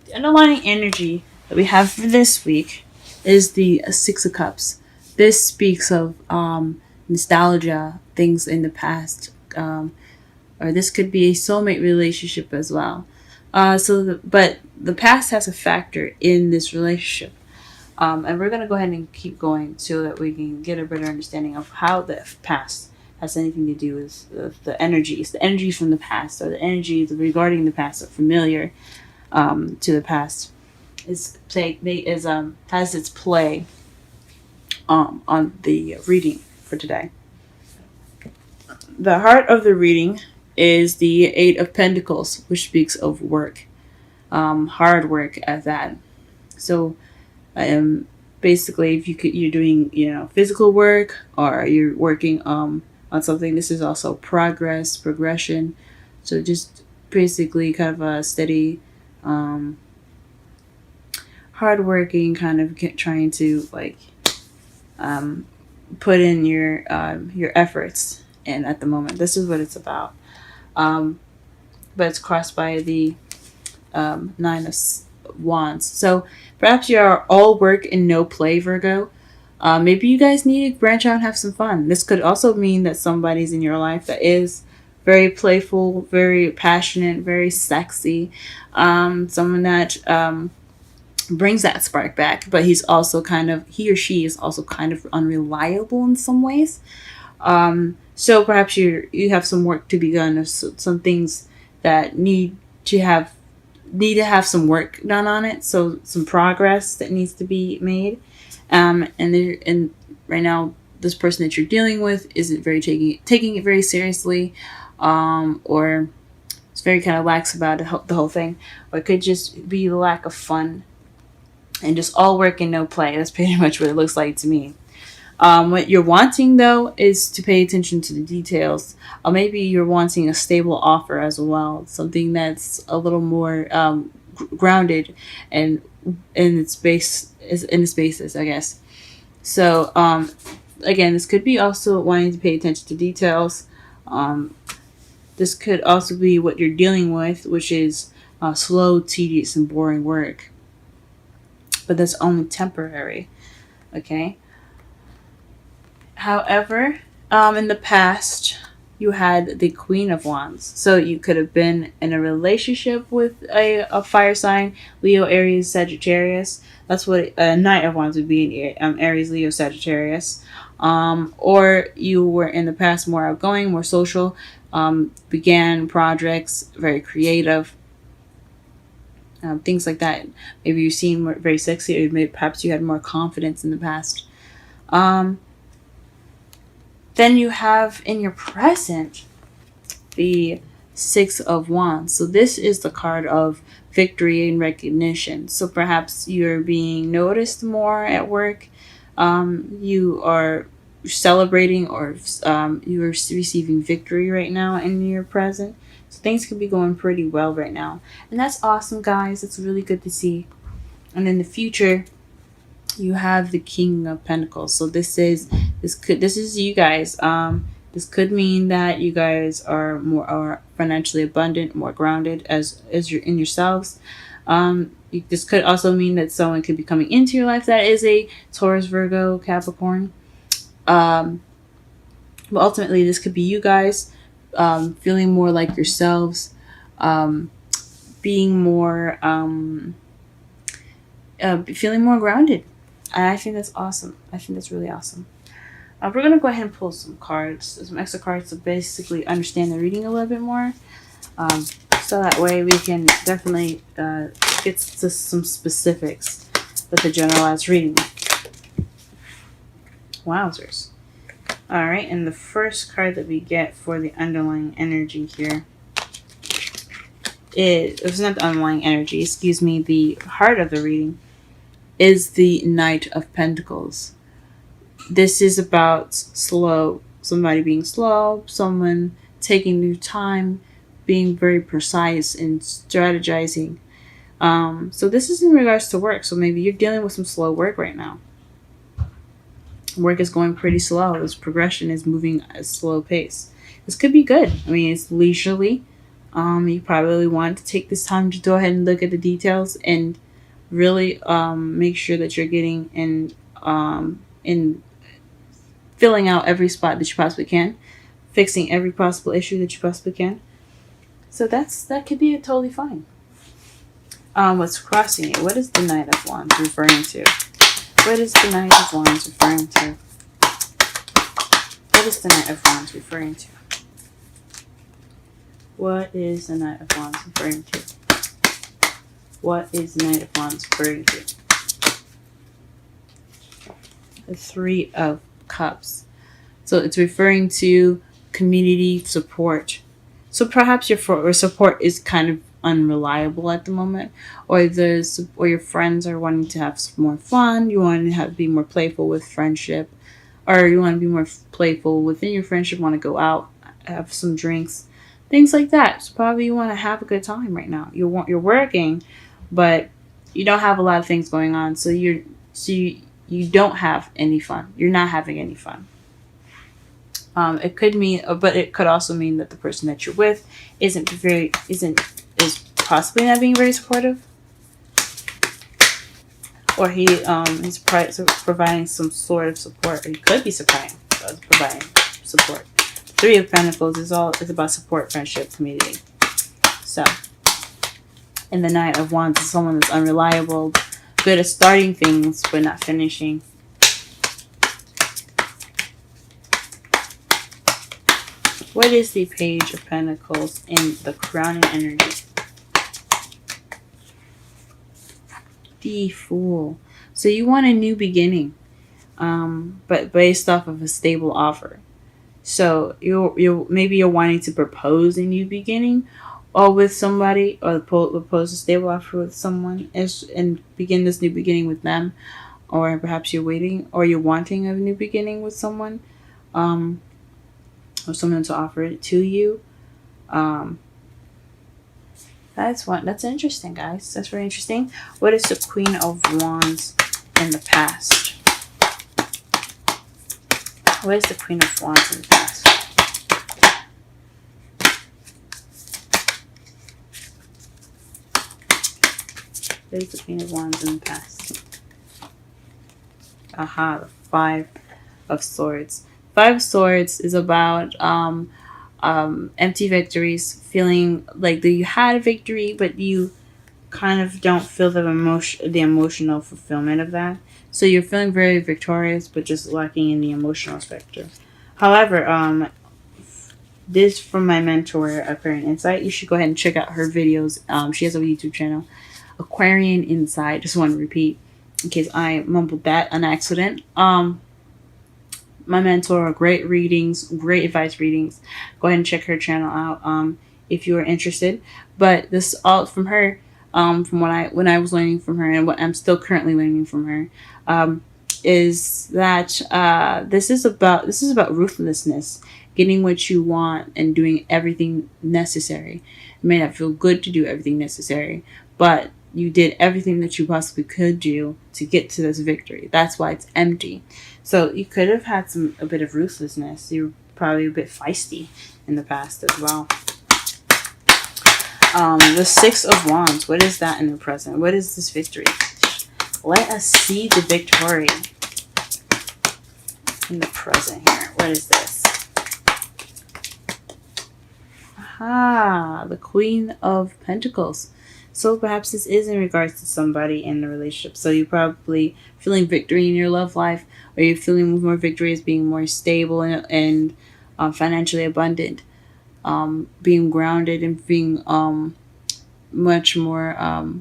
The underlying energy that we have for this week is the Six of Cups. This speaks of nostalgia, things in the past, or this could be a soulmate relationship as well. But the past has a factor in this relationship. And we're going to go ahead and keep going so that we can get a better understanding of how the past has anything to do with the energies. The energies from the past, or the energies regarding the past, are familiar to the past. Has its play on the reading for today. The heart of the reading is the Eight of Pentacles, which speaks of work, hard work at that. So basically, if you're doing physical work, or you're working on something, this is also progression. So just basically kind of a steady, hardworking kind of trying to put in your efforts. And at the moment, this is what it's about. But it's crossed by the Nine of Wands. So perhaps you're all work and no play, Virgo. Maybe you guys need to branch out and have some fun. This could also mean that somebody's in your life that is very playful, very passionate, very sexy. Someone that brings that spark back, but he or she is also kind of unreliable in some ways. So perhaps you have some work to be done, or some things that need to have some work done on it. So some progress that needs to be made. And right now, this person that you're dealing with isn't very taking it very seriously, or it's very kind of lax about the whole thing, or it could just be the lack of fun and just all work and no play. That's pretty much what it looks like to me. What you're wanting, though, is to pay attention to the details. Maybe you're wanting a stable offer as well, something that's a little more grounded and in its basis, I guess. So again, this could be also wanting to pay attention to details. This could also be what you're dealing with, which is slow, tedious, and boring work. But that's only temporary. Okay. However, in the past, you had the Queen of Wands. So you could have been in a relationship with a fire sign, Leo, Aries, Sagittarius. That's what a Knight of Wands would be in Aries, Leo, Sagittarius. Or you were in the past more outgoing, more social, began projects, very creative, things like that. Maybe you seem very sexy, or perhaps you had more confidence in the past. Then you have in your present the Six of Wands. So this is the card of victory and recognition. So perhaps you're being noticed more at work. You are celebrating, or you are receiving victory right now in your present. So things could be going pretty well right now. And that's awesome, guys. It's really good to see. And in the future, you have the King of Pentacles. So this is you guys. This could mean that you guys are financially abundant, more grounded as you're in yourselves. This could also mean that someone could be coming into your life that is a Taurus, Virgo, Capricorn. But ultimately, this could be you guys feeling more like yourselves, being more, feeling more grounded. And I think that's awesome. I think that's really awesome. We're going to go ahead and pull some extra cards to basically understand the reading a little bit more. So that way we can definitely get to some specifics with the generalized reading. Wowzers. Alright, and the first card that we get for the underlying energy here it's not the underlying energy, excuse me, the heart of the reading is the Knight of Pentacles. This is about somebody being slow, someone taking their time, being very precise and strategizing. So this is in regards to work. So maybe you're dealing with some slow work right now. Work is going pretty slow. This progression is moving at a slow pace. This could be good. I mean, it's leisurely. You probably want to take this time to go ahead and look at the details and really make sure that you're getting in filling out every spot that you possibly can, fixing every possible issue that you possibly can. So that could be totally fine. What's crossing it? What is the Knight of Wands referring to? What is the Knight of Wands referring to? What is the Knight of Wands referring to? What is the Knight of Wands referring to? What is the Knight of Wands referring to? The Three of Cups. So it's referring to community support. So perhaps your support is kind of unreliable at the moment, or your friends are wanting to have more fun. You want to be more playful with friendship, or you want to be more playful within your friendship. Want to go out, have some drinks, things like that. So probably you want to have a good time right now. You're working, but you don't have a lot of things going on. So you don't have any fun. You're not having any fun. It could mean, but it could also mean that the person that you're with is possibly not being very supportive, or he's providing some sort of support, or he could be providing support. Three of Pentacles is about support, friendship, community. So, and the Knight of Wands is someone that's unreliable, good at starting things but not finishing. What is the Page of Pentacles in the crowning energy? The Fool. So you want a new beginning, but based off of a stable offer. So maybe you're wanting to propose a new beginning, or with somebody, or propose a stable offer with someone, and begin this new beginning with them, or perhaps you're waiting, or you're wanting a new beginning with someone, or someone to offer it to you. That's interesting, guys. That's very interesting. What is the Queen of Wands in the past? What is the Queen of Wands in the past? What is the Queen of Wands in the past? Aha, the Five of Swords. Five of Swords is about empty victories, feeling like that you had a victory, but you kind of don't feel the emotional fulfillment of that. So you're feeling very victorious, but just lacking in the emotional spectrum. However, this from my mentor, Aquarian Insight. You should go ahead and check out her videos. She has a YouTube channel, Aquarian Insight. Just want to repeat in case I mumbled that on accident. My mentor, great readings, great advice readings. Go ahead and check her channel out if you are interested. But this all from her, from when I was learning from her and what I'm still currently learning from her, is that this is about ruthlessness, getting what you want and doing everything necessary. It may not feel good to do everything necessary, but you did everything that you possibly could do to get to this victory. That's why it's empty. So you could have had a bit of ruthlessness. You were probably a bit feisty in the past as well. The Six of Wands. What is that in the present? What is this victory? Let us see the victory in the present here. What is this? Aha, the Queen of Pentacles. So perhaps this is in regards to somebody in the relationship. So you're probably feeling victory in your love life, or you're feeling more victory as being more stable and financially abundant, being grounded and being much more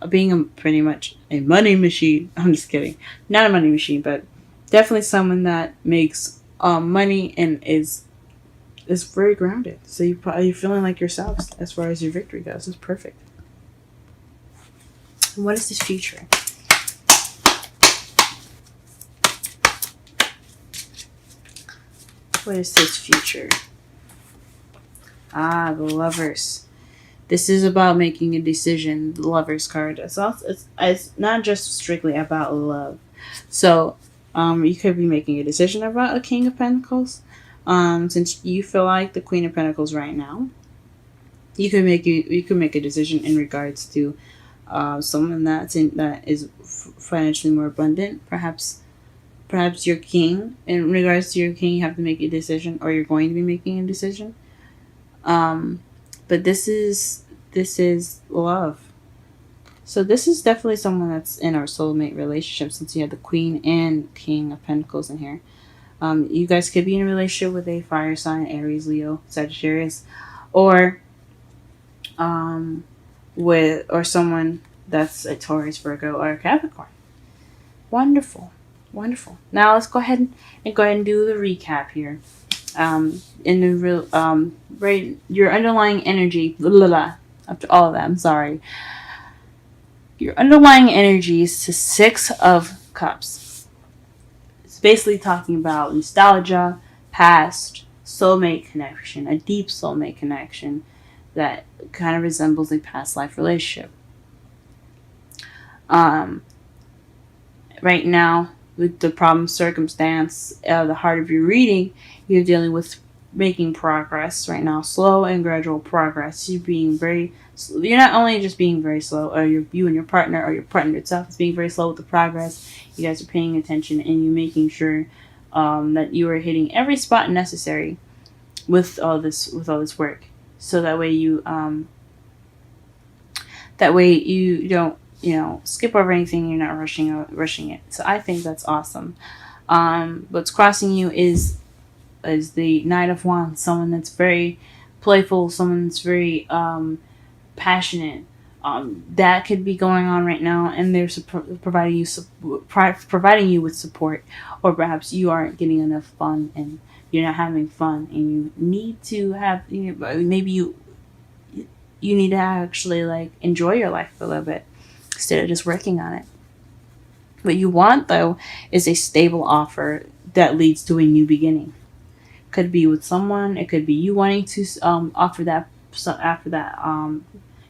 being pretty much a money machine. I'm just kidding, not a money machine, but definitely someone that makes money and is very grounded. So you're feeling like yourselves as far as your victory goes. It's perfect. And what is this future? What is this future? Ah, the Lovers. This is about making a decision. The Lovers card. It's not just strictly about love. So you could be making a decision about a King of Pentacles, Since you feel like the Queen of Pentacles right now, you could make a decision in regards to someone that is financially more abundant. Perhaps your king. In regards to your king, you have to make a decision, or you're going to be making a decision. But this is love. So this is definitely someone that's in our soulmate relationship, since you have the Queen and King of Pentacles in here. You guys could be in a relationship with a fire sign, Aries, Leo, Sagittarius, or with someone that's a Taurus, Virgo, or a Capricorn. Wonderful, wonderful. Now let's go ahead and do the recap here. In the real right, your underlying energy. Blah, blah, blah, after all of that, I'm sorry. Your underlying energy is the Six of Cups. It's basically talking about nostalgia, past, soulmate connection, a deep soulmate connection that kind of resembles a past life relationship. Right now, with the problem circumstance, the heart of your reading, you're dealing with making progress right now, slow and gradual progress. You're not only just being very slow, or you and your partner, or your partner itself is being very slow with the progress. You guys are paying attention, and you're making sure that you are hitting every spot necessary with all this work, so that way you don't skip over anything. You're not rushing it. So I think that's awesome. What's crossing you is the Knight of Wands, someone that's very playful, someone that's very passionate. That could be going on right now, and they're providing you with support, or perhaps you aren't getting enough fun and you're not having fun, and you need to have maybe you need to actually like enjoy your life a little bit instead of just working on it. What you want, though, is a stable offer that leads to a new beginning. Could be with someone. It could be you wanting to offer that after that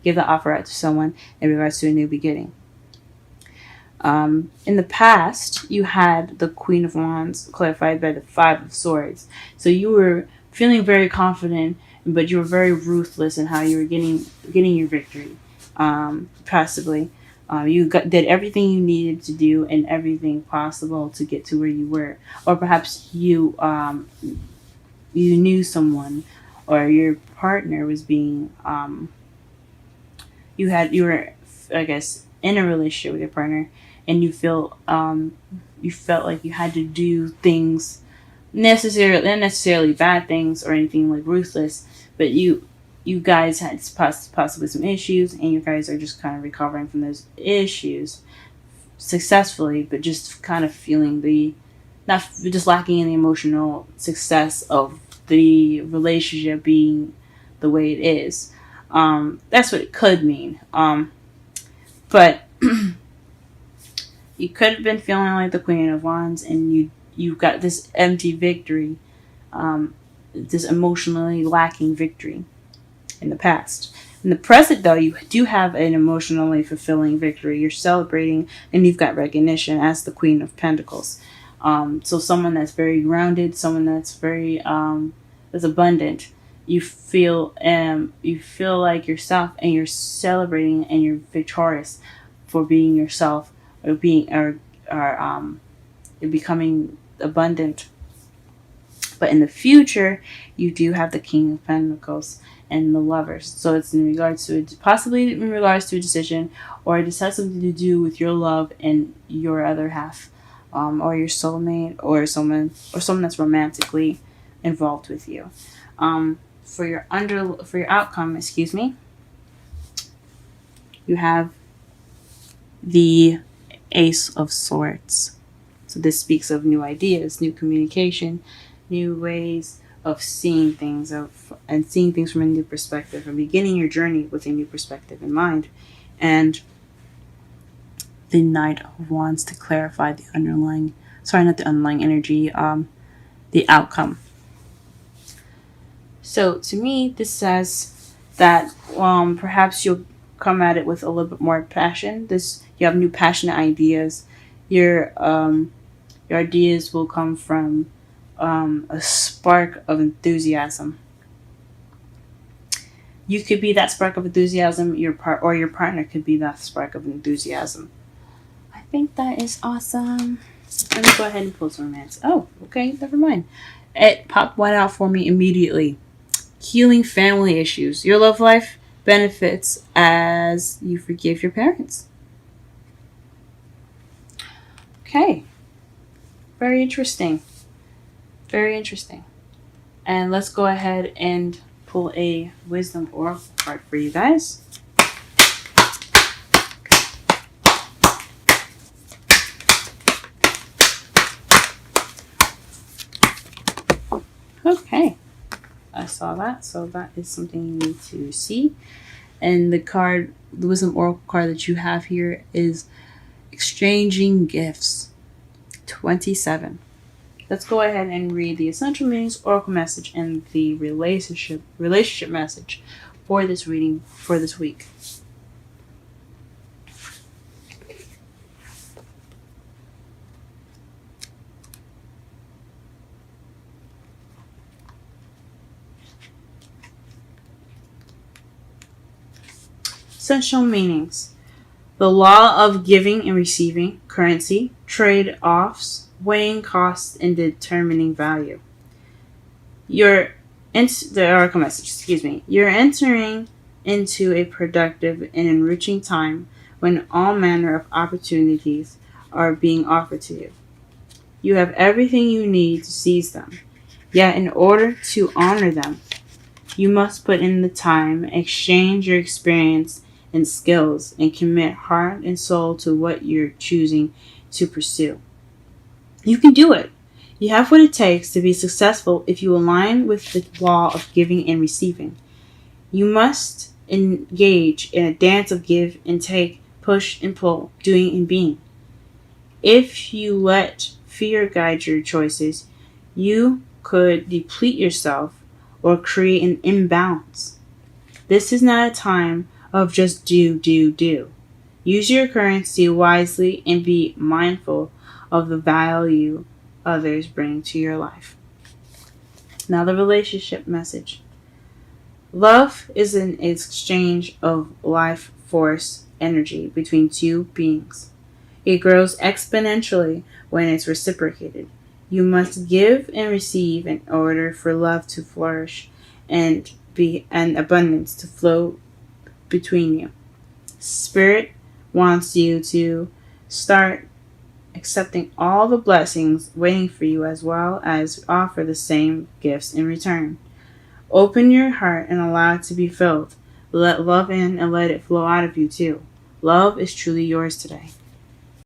give the offer out to someone in regards to a new beginning. In the past, you had the Queen of Wands clarified by the Five of Swords. So you were feeling very confident, but you were very ruthless in how you were getting your victory. Passively, you did everything you needed to do and everything possible to get to where you were, or perhaps you knew someone, or your partner was being you were, I guess, in a relationship with your partner, and you felt like you had to do things not necessarily bad things or anything like ruthless, but you guys had possibly some issues, and you guys are just kind of recovering from those issues successfully, but just kind of feeling not just lacking in the emotional success of the relationship being the way it is. That's what it could mean. But you could have been feeling like the Queen of Wands, and you got this empty victory, this emotionally lacking victory in the past. In the present, though, you do have an emotionally fulfilling victory. You're celebrating, and you've got recognition as the Queen of Pentacles. So someone that's very grounded, someone that's very that's abundant. You feel like yourself, and you're celebrating, and you're victorious for being yourself, or you're becoming abundant. But in the future, you do have the King of Pentacles and the Lovers. So it's possibly in regards to a decision, or it has something to do with your love and your other half, or your soulmate, or someone that's romantically involved with you. For your outcome, you have the Ace of Swords. So this speaks of new ideas, new communication, new ways of seeing things, and seeing things from a new perspective, and beginning your journey with a new perspective in mind. And the Knight of Wands to clarify the energy, the outcome. So to me, this says that perhaps you'll come at it with a little bit more passion. You have new passionate ideas. Your ideas will come from a spark of enthusiasm. You could be that spark of enthusiasm. Your partner could be that spark of enthusiasm. I think that is awesome. Let me go ahead and pull some romance. Oh, okay, never mind. It popped one out for me immediately. Healing family issues. Your love life benefits as you forgive your parents. Okay. Very interesting. Very interesting. And let's go ahead and pull a wisdom oracle card for you guys. Okay. I saw that, so that is something you need to see. And the wisdom oracle card that you have here is exchanging gifts. 27. Let's go ahead and read the essential meanings, oracle message, and the relationship message for this reading for this week. Essential meanings. The law of giving and receiving, currency, trade-offs, weighing costs, and determining value. The oracle message, excuse me. You're entering into a productive and enriching time when all manner of opportunities are being offered to you. You have everything you need to seize them. Yet in order to honor them, you must put in the time, exchange your experience and skills, and commit heart and soul to what you're choosing to pursue. You can do it. You have what it takes to be successful if you align with the law of giving and receiving. You must engage in a dance of give and take, push and pull, doing and being. If you let fear guide your choices, you could deplete yourself or create an imbalance. This is not a time of just do. Use your currency wisely and be mindful of the value others bring to your life. Now the relationship message. Love is an exchange of life force energy between two beings. It grows exponentially when it's reciprocated. You must give and receive in order for love to flourish and abundance to flow between you. Spirit wants you to start accepting all the blessings waiting for you as well as offer the same gifts in return. Open your heart and allow it to be filled. Let love in and let it flow out of you too. Love is truly yours today.